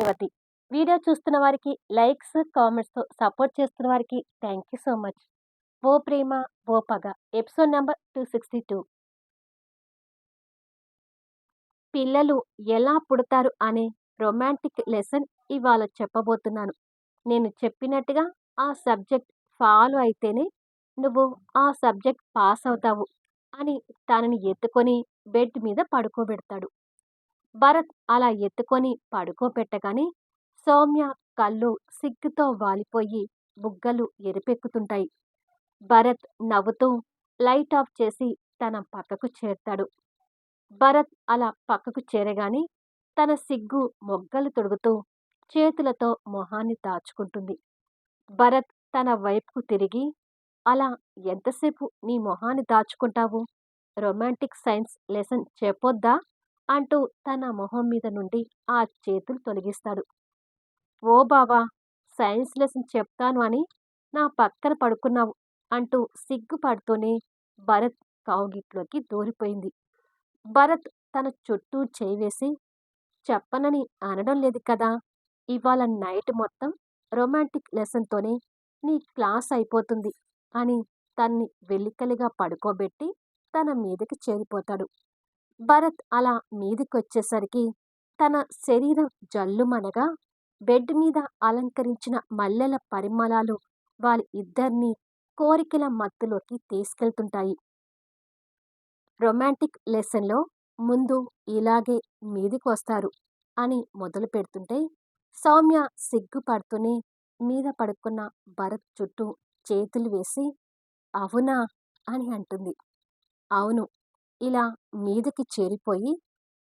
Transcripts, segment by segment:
Revathi. Video చూస్తున్న వారికి likes, కామెంట్స్‌తో support చేస్తున్న వారికి థ్యాంక్ యూ సో మచ్. 'ఓ ప్రేమ ఓ పగ' ఎపిసోడ్ నంబర్ 262. పిల్లలు ఎలా పుడతారు అనే రొమాంటిక్ లెసన్ ఇవాళ చెప్పబోతున్నాను. నేను చెప్పినట్టుగా ఆ సబ్జెక్ట్ ఫాలో అయితేనే నువ్వు ఆ సబ్జెక్ట్ పాస్ అవుతావు అని తనని ఎత్తుకొని బెడ్ మీద పడుకోబెడతాడు. భరత్ అలా ఎత్తుకొని పడుకోబెట్టగానే సౌమ్య కళ్ళు సిగ్గుతో వాలిపోయి బుగ్గలు ఎరుపెక్కుతుంటాయి. భరత్ నవ్వుతూ లైట్ ఆఫ్ చేసి తన పక్కకు చేరతాడు. భరత్ అలా పక్కకు చేరగానే తన సిగ్గు మొగ్గలు తొడుగుతూ చేతులతో మొహాన్ని దాచుకుంటుంది. భరత్ తన వైపుకు తిరిగి, అలా ఎంతసేపు నీ మొహాన్ని దాచుకుంటావు? రొమాంటిక్ సైన్స్ లెసన్ చెప్పొద్దా? అంటూ తన మొహం మీద నుండి ఆ చేతులు తొలగిస్తాడు. ఓ బావా, సైన్స్ లెసన్ చెప్తాను అని నా పక్కన పడుకున్నావు అంటూ సిగ్గుపడుతూనే భరత్ కౌగిట్లోకి దూరిపోయింది. భరత్ తన చుట్టూ చేయి వేసి, చెప్పనని అనడం లేదు కదా, ఇవాళ నైట్ మొత్తం రొమాంటిక్ లెసన్తోనే నీ క్లాస్ అయిపోతుంది అని తన్ని వెల్లికలిగా పడుకోబెట్టి తన మీదకి చేరిపోతాడు. భరత్ అలా మీదికొచ్చేసరికి తన శరీరం జల్లుమనగా బెడ్ మీద అలంకరించిన మల్లెల పరిమళాలు వాళ్ళ ఇద్దరినీ కోరికల మత్తులోకి తీసుకెళ్తుంటాయి. రొమాంటిక్ లెసన్‌లో ముందు ఇలాగే మీదికొస్తారు అని మొదలు పెడుతుంటే సౌమ్య సిగ్గుపడుతూనే మీద పడుకున్న భరత్ చుట్టూ చేతులు వేసి, అవునా అని అంటుంది. అవును, ఇలా మీదకి చేరిపోయి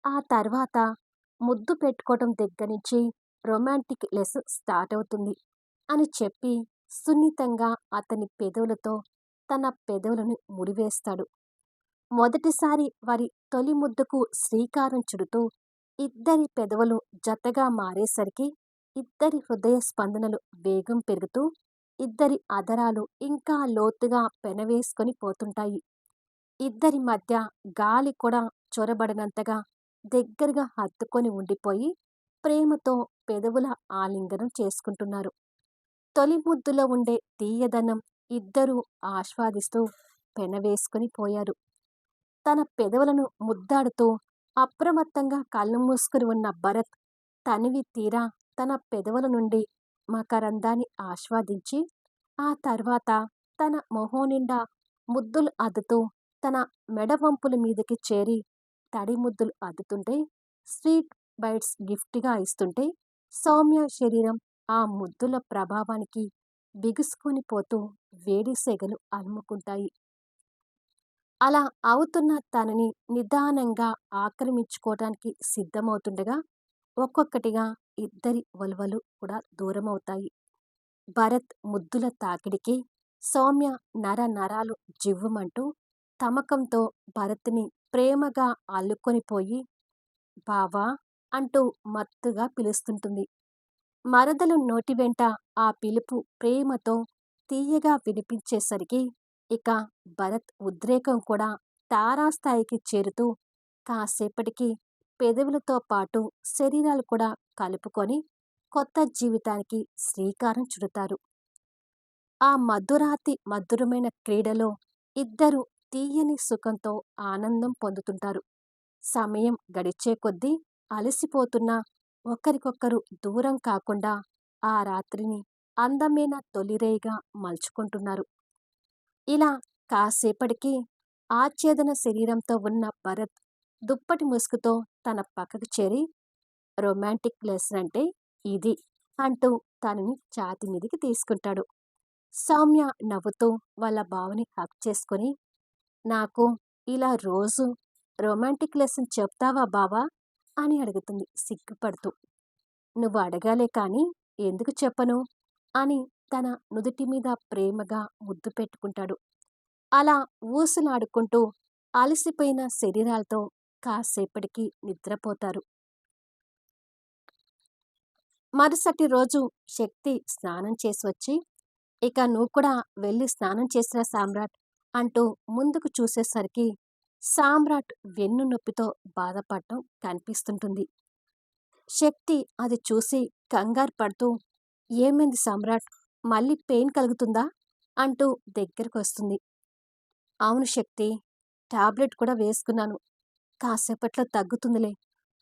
ఆ తర్వాత ముద్దు పెట్టుకోవటం దగ్గర నుంచి రొమాంటిక్ లెసన్ స్టార్ట్ అవుతుంది అని చెప్పి సున్నితంగా అతని పెదవులతో తన పెదవులను ముడివేస్తాడు. మొదటిసారి వారి తొలి ముద్దుకు శ్రీకారం చుడుతూ ఇద్దరి పెదవులు జతగా మారేసరికి ఇద్దరి హృదయ స్పందనలు వేగం పెరుగుతూ ఇద్దరి అధరాలు ఇంకా లోతుగా పెనవేసుకొని పోతుంటాయి. ఇద్దరి మధ్య గాలి కూడా చొరబడనంతగా దగ్గరగా హత్తుకొని ఉండిపోయి ప్రేమతో పెదవుల ఆలింగనం చేసుకుంటున్నారు. తొలి ముద్దులో ఉండే తీయదనం ఇద్దరూ ఆస్వాదిస్తూ పెనవేసుకొని పోయారు. తన పెదవులను ముద్దాడుతూ అప్రమత్తంగా కళ్ళు మూసుకుని ఉన్న భరత్ తనివి తీరా తన పెదవుల నుండి మకరందాన్ని ఆస్వాదించి ఆ తర్వాత తన మొహం నిండా ముద్దులు అద్దుతూ తన మెడవంపుల మీదకి చేరి తడి ముద్దులు అద్దుతుంటే, స్వీట్ బైట్స్ గిఫ్ట్‌గా ఇస్తుంటే సౌమ్య శరీరం ఆ ముద్దుల ప్రభావానికి బిగుసుకొని పోతూ వేడి సెగలు అలుముకుంటాయి. అలా అవుతున్న తనని నిదానంగా ఆక్రమించుకోవటానికి సిద్ధమవుతుండగా ఒక్కొక్కటిగా ఇద్దరి వలువలు కూడా దూరమవుతాయి. భరత్ ముద్దుల తాకిడికి సౌమ్య నర నరాలు జివ్వుమంటూ తమకంతో భరత్ని ప్రేమగా అల్లుకొనిపోయి, బావా అంటూ మత్తుగా పిలుస్తుంటుంది. మరదలు నోటి వెంట ఆ పిలుపు ప్రేమతో తీయగా వినిపించేసరికి ఇక భరత్ ఉద్రేకం కూడా తారాస్థాయికి చేరుతూ కాసేపటికి పెదవులతో పాటు శరీరాలు కూడా కలుపుకొని కొత్త జీవితానికి శ్రీకారం చుడతారు. ఆ మధురాతి మధురమైన క్రీడలో ఇద్దరు తీయని సుఖంతో ఆనందం పొందుతుంటారు. సమయం గడిచే కొద్దీ అలసిపోతున్నా ఒకరికొకరు దూరం కాకుండా ఆ రాత్రిని అందమైన తొలిరేయిగా మలుచుకుంటున్నారు. ఇలా కాసేపటికి ఆచ్ఛేదన శరీరంతో ఉన్న భరత్ దుప్పటి ముసుగుతో తన పక్కకు చేరి, రొమాంటిక్ లెసన్ అంటే ఇది అంటూ తనని ఛాతీ మీదికి తీసుకుంటాడు. సౌమ్య నవ్వుతూ వాళ్ళ బావని హగ్ చేసుకొని, నాకు ఇలా రోజు రొమాంటిక్ లెసన్ చెప్తావా బావా అని అడుగుతుంది సిగ్గుపడుతూ. నువ్వు అడగాలే కానీ ఎందుకు చెప్పను అని తన నుదుటి మీద ప్రేమగా ముద్దు పెట్టుకుంటాడు. అలా ఊసులాడుకుంటూ అలసిపోయిన శరీరాలతో కాసేపటికి నిద్రపోతారు. మరుసటి రోజు శక్తి స్నానం చేసి వచ్చి, ఇక నువ్వు కూడా వెళ్ళి స్నానం చేసిరా సామ్రాట్ అంటూ ముందుకు చూసేసరికి సామ్రాట్ వెన్ను నొప్పితో బాధపడటం కనిపిస్తుంటుంది. శక్తి అది చూసి కంగారు పడుతూ, "ఏమైంది సామ్రాట్? మళ్ళీ పెయిన్ కలుగుతుందా?" అంటూ దగ్గరకొస్తుంది. "అవును శక్తి. టాబ్లెట్ కూడా వేసుకున్నాను. కాసేపట్లో తగ్గుతుందిలే"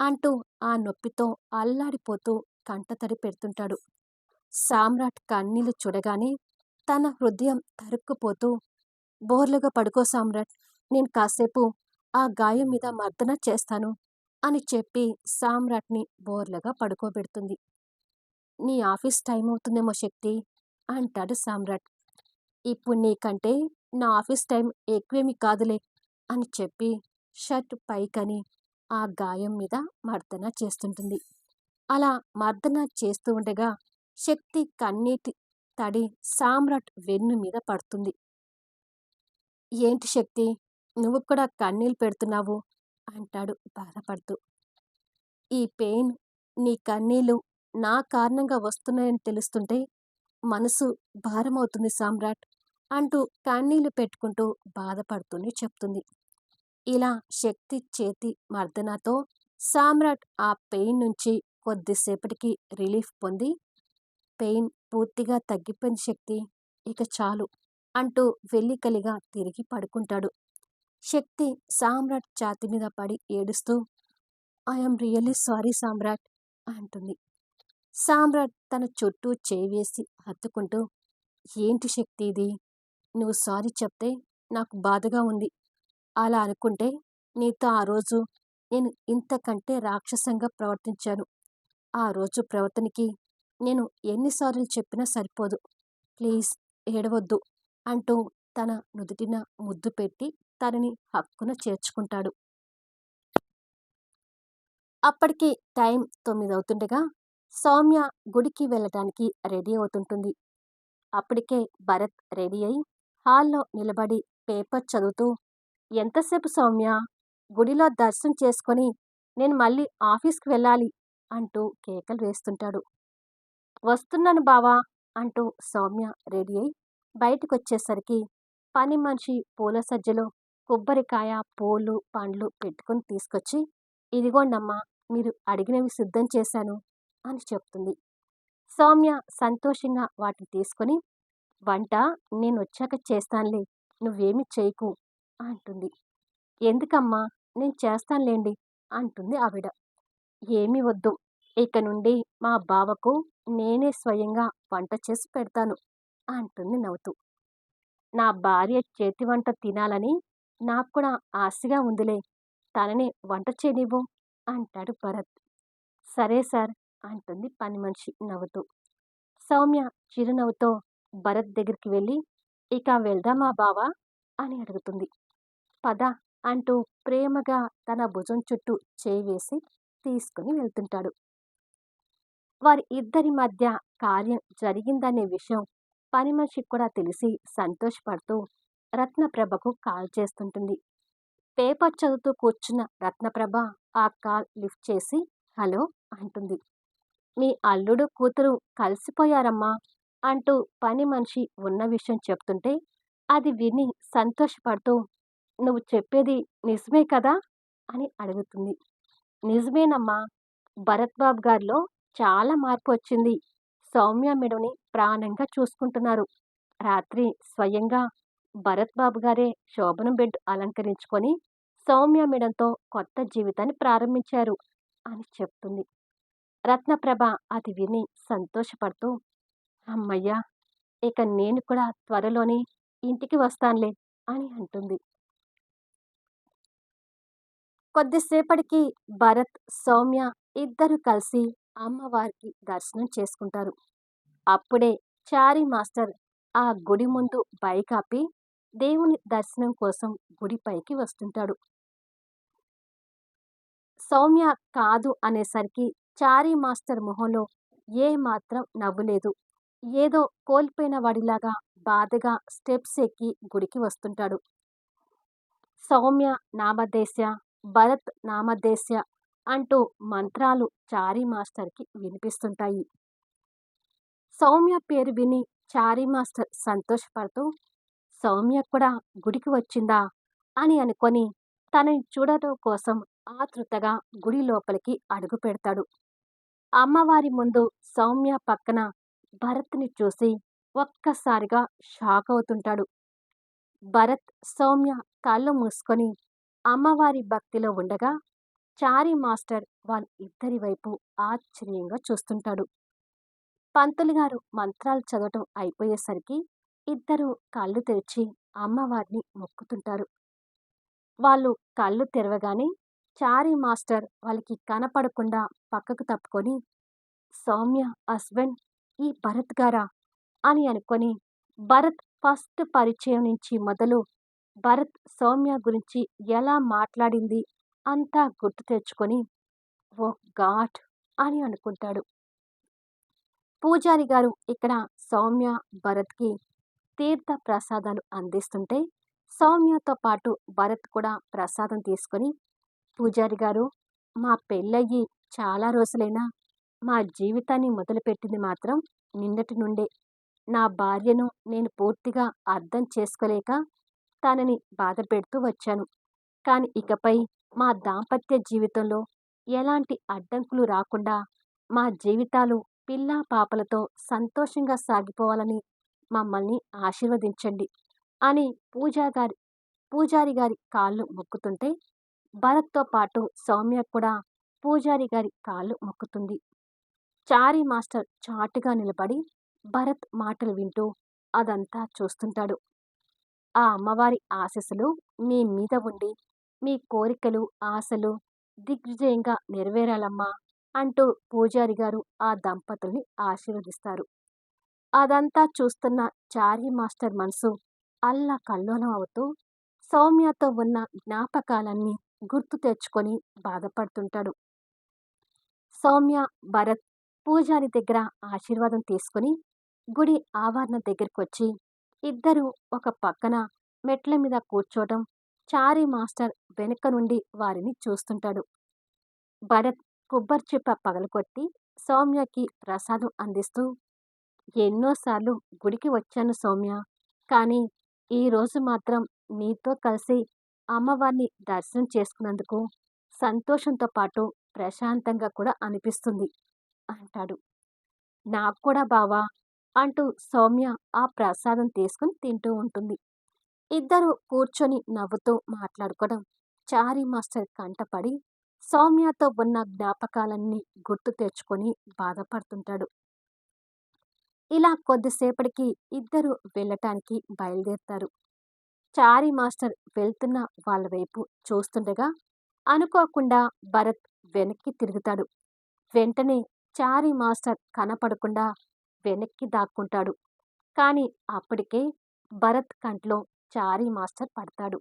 అంటూ ఆ నొప్పితో అల్లాడిపోతూ కంటతడి పెడుతుంటాడు. సామ్రాట్ కన్నీళ్లు చూడగానే తన హృదయం తరుక్కుపోతూ, "బోర్లుగా పడుకో సామ్రాట్. నేను కాసేపు ఆ గాయం మీద మర్దన చేస్తాను" అని చెప్పి సామ్రాట్‌ని బోర్లగా పడుకోబెడుతుంది. "నీ ఆఫీస్ టైం అవుతుందేమో శక్తి" అంటాడు సామ్రాట్. "ఇప్పుడు నీకంటే నా ఆఫీస్ టైం ఎక్కువేమీ కాదులే" అని చెప్పి షర్ట్ పైకని ఆ గాయం మీద మర్దన చేస్తుంటుంది. అలా మర్దన చేస్తూ ఉండగా శక్తి కన్నీటి తడి సామ్రాట్ వెన్ను మీద పడుతుంది. "ఏంటి శక్తి, నువ్వు కూడా కన్నీళ్ళు పెడుతున్నావు" అంటాడు బాధపడుతూ. "ఈ పెయిన్, నీ కన్నీళ్ళు నా కారణంగా వస్తున్నాయని తెలుస్తుంటే మనసు భారమవుతుంది సామ్రాట్" అంటూ కన్నీళ్లు పెట్టుకుంటూ బాధపడుతూనే చెప్తుంది. ఇలా శక్తి చేతి మర్దనతో సామ్రాట్ ఆ పెయిన్ నుంచి కొద్దిసేపటికి రిలీఫ్ పొంది, "పెయిన్ పూర్తిగా తగ్గిపోయింది శక్తి. ఇక చాలు" అంటూ వెల్లికలిగా తిరిగి పడుకుంటాడు. శక్తి సామ్రాట్ ఛాతీ మీద పడి ఏడుస్తూ, "ఐ యామ్ రియల్లీ సారీ సామ్రాట్" అంటుంది. సామ్రాట్ తన చుట్టూ చేయి వేసి హత్తుకుంటూ, "ఏంటి శక్తి ఇది? నువ్వు సారీ చెప్తే నాకు బాధగా ఉంది. అలా అనుకుంటే నీతో ఆ రోజు నేను ఇంతకంటే రాక్షసంగా ప్రవర్తించాను. ఆ రోజు ప్రవర్తనకి నేను ఎన్నిసార్లు చెప్పినా సరిపోదు. ప్లీజ్ ఏడవొద్దు" అంటూ తన నుదుటిన ముద్దు పెట్టి తనని హక్కున చేర్చుకుంటాడు. అప్పటికి టైం 9 అవుతుండగా సౌమ్య గుడికి వెళ్ళటానికి రెడీ అవుతుంటుంది. అప్పటికే భరత్ రెడీ అయి హాల్లో నిలబడి పేపర్ చదువుతూ, "ఎంతసేపు సౌమ్య? గుడిలో దర్శనం చేసుకొని నేను మళ్ళీ ఆఫీస్‌కి వెళ్ళాలి" అంటూ కేకలు వేస్తుంటాడు. "వస్తున్నాను బావా" అంటూ సౌమ్య రెడీ అయి బయటికొచ్చేసరికి పని మనిషి పూల సజ్జలో కొబ్బరికాయ, పూలు, పండ్లు పెట్టుకొని తీసుకొచ్చి, "ఇదిగోండమ్మా, మీరు అడిగినవి సిద్ధం చేశాను" అని చెప్తుంది. సౌమ్య సంతోషంగా వాటిని తీసుకొని, "వంట నేనొచ్చాక చేస్తానులే, నువ్వేమీ చేయకు" అంటుంది. "ఎందుకమ్మా, నేను చేస్తానులేండి" అంటుంది ఆవిడ. "ఏమీ వద్దు. ఇక నుండి మా బావకు నేనే స్వయంగా వంట చేసి పెడతాను" అంటుంది నవ్వుతూ. "నా భార్య చేతి వంట తినాలని నాకు కూడా ఆశగా ఉందిలే. తననే వంట చేయనివ్వు" అంటాడు భరత్. "సరే సార్" అంటుంది పని మనిషి నవ్వుతూ. సౌమ్య చిరునవ్వుతో భరత్ దగ్గరికి వెళ్ళి, "ఇక వెళ్దామా బావా" అని అడుగుతుంది. "పద" అంటూ ప్రేమగా తన భుజం చుట్టూ చేయి వేసి తీసుకుని వెళ్తుంటాడు. వారి ఇద్దరి మధ్య కార్యం జరిగిందనే విషయం పని మనిషికి కూడా తెలిసి సంతోషపడుతూ రత్నప్రభకు కాల్ చేస్తుంటుంది. పేపర్ చదువుతూ కూర్చున్న రత్నప్రభ ఆ కాల్ లిఫ్ట్ చేసి, "హలో" అంటుంది. "మీ అల్లుడు కూతురు కలిసిపోయారమ్మా" అంటూ పని మనిషి ఉన్న విషయం చెప్తుంటే అది విని సంతోషపడుతూ, "నువ్వు చెప్పేది నిజమే కదా" అని అడుగుతుంది. "నిజమేనమ్మా. భరత్ బాబు గారిలో చాలా మార్పు వచ్చింది. సౌమ్య మేడంని ప్రాణంగా చూసుకుంటున్నారు. రాత్రి స్వయంగా భరత్ బాబు గారే శోభనం బెడ్ అలంకరించుకొని సౌమ్య మేడంతో కొత్త జీవితాన్ని ప్రారంభించారు" అని చెప్తుంది. రత్నప్రభ అది విని సంతోషపడుతూ, "హమ్మయ్య! ఇక నేను కూడా త్వరలోనే ఇంటికి వస్తానులే" అని అంటుంది. కొద్దిసేపటికి భరత్, సౌమ్య ఇద్దరూ కలిసి అమ్మవారికి దర్శనం చేసుకుంటారు. అప్పుడే చారీ మాస్టర్ ఆ గుడి ముందు బైక్ ఆపి దేవుని దర్శనం కోసం గుడి పైకి వస్తుంటాడు. సౌమ్య కాదు అనేసరికి చారీ మాస్టర్ మొహంలో ఏ మాత్రం నవ్వు లేదు. ఏదో కోల్పోయిన వాడిలాగా బాధగా స్టెప్స్ ఎక్కి గుడికి వస్తుంటాడు. "సౌమ్య నామధేస్య, భరత్ నామధేస్య" అంటూ మంత్రాలు చారీ మాస్టర్‌కి వినిపిస్తుంటాయి. సౌమ్య పేరు విని చారీ మాస్టర్ సంతోషపడుతూ, "సౌమ్య కూడా గుడికి వచ్చిందా" అని అనుకొని తనని చూడటం కోసం ఆతృతగా గుడి లోపలికి అడుగుపెడతాడు. అమ్మవారి ముందు సౌమ్య పక్కన భరత్‌ని చూసి ఒక్కసారిగా షాకవుతుంటాడు. భరత్, సౌమ్య కళ్ళు మూసుకొని అమ్మవారి భక్తిలో ఉండగా, చారీ మాస్టర్ వాళ్ళిద్దరి వైపు ఆశ్చర్యంగా చూస్తుంటాడు. పంతులు గారు మంత్రాలు చదవటం అయిపోయేసరికి ఇద్దరూ కళ్ళు తెరిచి అమ్మవారిని మొక్కుతుంటారు. వాళ్ళు కళ్ళు తెరవగానే చారీ మాస్టర్ వాళ్ళకి కనపడకుండా పక్కకు తప్పుకొని, సౌమ్య హస్బెండ్ ఈ భరత్ గారా అని అనుకొని, భరత్ ఫస్ట్ పరిచయం నుంచి మొదలు భరత్ సౌమ్య గురించి ఎలా మాట్లాడింది అంతా గుర్తు తెచ్చుకొని, ఓహ్ గాడ్ అని అనుకుంటాడు. పూజారి గారు ఇక్కడ సౌమ్య, భరత్‌కి తీర్థ ప్రసాదాలు అందిస్తుంటే, సౌమ్యతో పాటు భరత్ కూడా ప్రసాదం తీసుకొని, పూజారి గారు, మా పెళ్ళయ్యి చాలా రోజులైనా మా జీవితాన్ని మొదలుపెట్టింది మాత్రం నిన్నటి నుండే. నా భార్యను నేను పూర్తిగా అర్థం చేసుకోలేక తనని బాధపెడుతూ వచ్చాను. కానీ ఇకపై మా దాంపత్య జీవితంలో ఎలాంటి అడ్డంకులు రాకుండా మా జీవితాలు పిల్లా పాపలతో సంతోషంగా సాగిపోవాలని మమ్మల్ని ఆశీర్వదించండి అని పూజారి గారి కాళ్ళు మొక్కుతుంటే, భరత్‌తో పాటు సౌమ్య కూడా పూజారి గారి కాళ్ళు మొక్కుతుంది. చారీ మాస్టర్ చాటుగా నిలబడి భరత్ మాటలు వింటూ అదంతా చూస్తుంటాడు. ఆ అమ్మవారి ఆశీస్సులు మీ మీద ఉండి, మీ కోరికలు, ఆశలు దిగ్విజయంగా నెరవేరాలమ్మా అంటూ పూజారి గారు ఆ దంపతుల్ని ఆశీర్వదిస్తారు. అదంతా చూస్తున్న చారీ మాస్టర్ మనసు అల్లకల్లోలం అవుతూ, సౌమ్యతో ఉన్న జ్ఞాపకాలన్నీ గుర్తు తెచ్చుకొని బాధపడుతుంటాడు. సౌమ్య, భరత్ పూజారి దగ్గర ఆశీర్వాదం తీసుకుని గుడి ఆవరణ దగ్గరకొచ్చి ఇద్దరూ ఒక పక్కన మెట్ల మీద కూర్చోవటం, చారీ మాస్టర్ వెనుక నుండి వారిని చూస్తుంటాడు. భరత్ కొబ్బరిచిప్ప పగలగొట్టి సౌమ్యకి ప్రసాదం అందిస్తూ, ఎన్నోసార్లు గుడికి వచ్చాను సౌమ్య, కానీ ఈరోజు మాత్రం నీతో కలిసి అమ్మవారిని దర్శనం చేసుకున్నందుకు సంతోషంతో పాటు ప్రశాంతంగా కూడా అనిపిస్తుంది అంటాడు. నాకు కూడా బావా అంటూ సౌమ్య ఆ ప్రసాదం తీసుకుని తింటూ ఉంటుంది. ఇద్దరూ కూర్చొని నవ్వుతూ మాట్లాడుకోవడం చారీ మాస్టర్ కంటపడి సౌమ్యతో ఉన్న జ్ఞాపకాలన్నీ గుర్తు తెచ్చుకొని బాధపడుతుంటాడు. ఇలా కొద్దిసేపటికి ఇద్దరు వెళ్ళటానికి బయలుదేరతారు. చారీ మాస్టర్ వెళ్తున్న వాళ్ళ వైపు చూస్తుండగా అనుకోకుండా భరత్ వెనక్కి తిరుగుతాడు. వెంటనే చారీ మాస్టర్ కనపడకుండా వెనక్కి దాక్కుంటాడు. కానీ అప్పటికే భరత్ కంట్లో చారీ మాస్టర్ పడతాడు.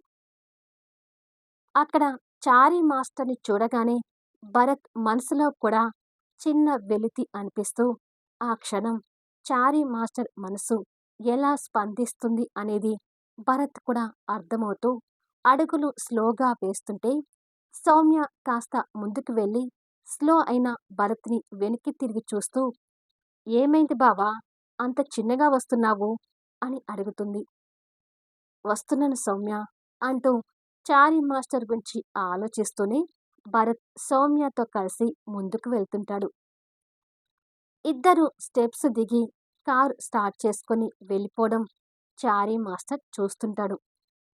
అక్కడ చారీ మాస్టర్‌ని చూడగానే భరత్ మనసులో కూడా చిన్న వెలితి అనిపిస్తూ, ఆ క్షణం చారీ మాస్టర్ మనసు ఎలా స్పందిస్తుంది అనేది భరత్ కూడా అర్థమవుతూ అడుగులు స్లోగా వేస్తుంటే, సౌమ్య కాస్త ముందుకు వెళ్ళి స్లో అయిన భరత్‌ని వెనక్కి తిరిగి చూస్తూ, ఏమైంది బావా అంత చిన్నగా వస్తున్నావు అని అడుగుతుంది. వస్తున్నాను సౌమ్య అంటూ చారీ మాస్టర్ గురించి ఆలోచిస్తూనే భరత్ సౌమ్యతో కలిసి ముందుకు వెళ్తుంటాడు. ఇద్దరు స్టెప్స్ దిగి కారు స్టార్ట్ చేసుకొని వెళ్ళిపోవడం చారీ మాస్టర్ చూస్తుంటాడు.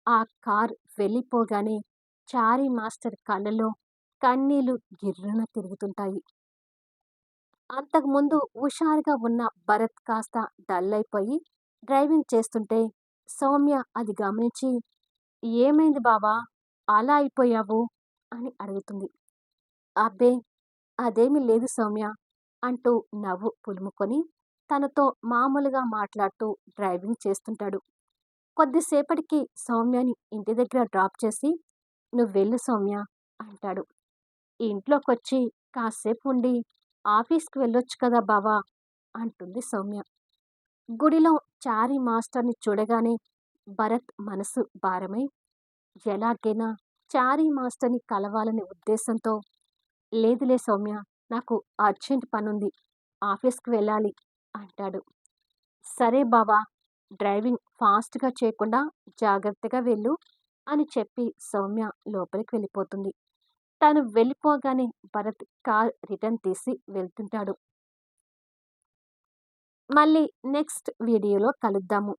ఆ కార్ వెళ్ళిపోగానే చారీ మాస్టర్ కళ్ళలో కన్నీళ్లు గిర్రున తిరుగుతుంటాయి. అంతకుముందు హుషారుగా ఉన్న భరత్ కాస్త డల్ అయిపోయి డ్రైవింగ్ చేస్తుంటే సౌమ్య అది గమనించి, ఏమైంది బావా అలా అయిపోయావు అని అడుగుతుంది. అబ్బే అదేమీ లేదు సౌమ్య అంటూ నవ్వు పులుముకొని తనతో మామూలుగా మాట్లాడుతూ డ్రైవింగ్ చేస్తుంటాడు. కొద్దిసేపటికి సౌమ్యని ఇంటి దగ్గర డ్రాప్ చేసి, నువ్వెళ్ళు సౌమ్య అంటాడు. ఇంట్లోకొచ్చి కాసేపు ఉండి ఆఫీస్‌కి వెళ్ళొచ్చు కదా బావా అంటుంది సౌమ్య. గుడిలో చారీ మాస్టర్‌ని చూడగానే భరత్ మనసు భారమై, ఎలాగైనా చారీ మాస్టర్‌ని కలవాలనే ఉద్దేశంతో, లేదులే సౌమ్య నాకు అర్జెంట్ పనుంది. ఆఫీస్‌కి వెళ్ళాలి అంటాడు. సరే బావా డ్రైవింగ్ ఫాస్ట్‌గా చేయకుండా జాగ్రత్తగా వెళ్ళు అని చెప్పి సౌమ్య లోపలికి వెళ్ళిపోతుంది. తను వెళ్ళిపోగానే భరత్ కార్ రిటర్న్ తీసి వెళ్తుంటాడు. మళ్ళీ నెక్స్ట్ వీడియోలో కలుద్దాము.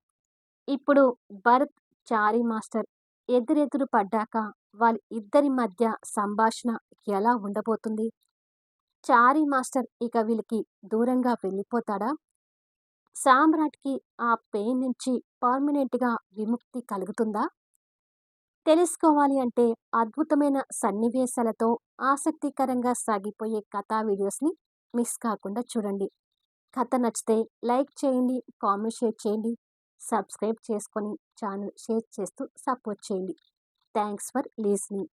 ఇప్పుడు భరత్, చారీ మాస్టర్ ఎదురెదురు పడ్డాక వాళ్ళ ఇద్దరి మధ్య సంభాషణ ఎలా ఉండబోతుంది? చారీ మాస్టర్ ఇక వీళ్ళకి దూరంగా వెళ్ళిపోతాడా? సామ్రాట్‌కి ఆ పెయిన్ నుంచి పర్మనెంట్‌గా విముక్తి కలుగుతుందా? తెలుసుకోవాలి అంటే అద్భుతమైన సన్నివేశాలతో ఆసక్తికరంగా సాగిపోయే కథా వీడియోస్‌ని మిస్ కాకుండా చూడండి. కథ నచ్చితే లైక్ చేయండి, కామెంట్ షేర్ చేయండి, సబ్స్క్రైబ్ చేసుకొని ఛానల్ షేర్ చేస్తూ సపోర్ట్ చేయండి. Thanks for listening.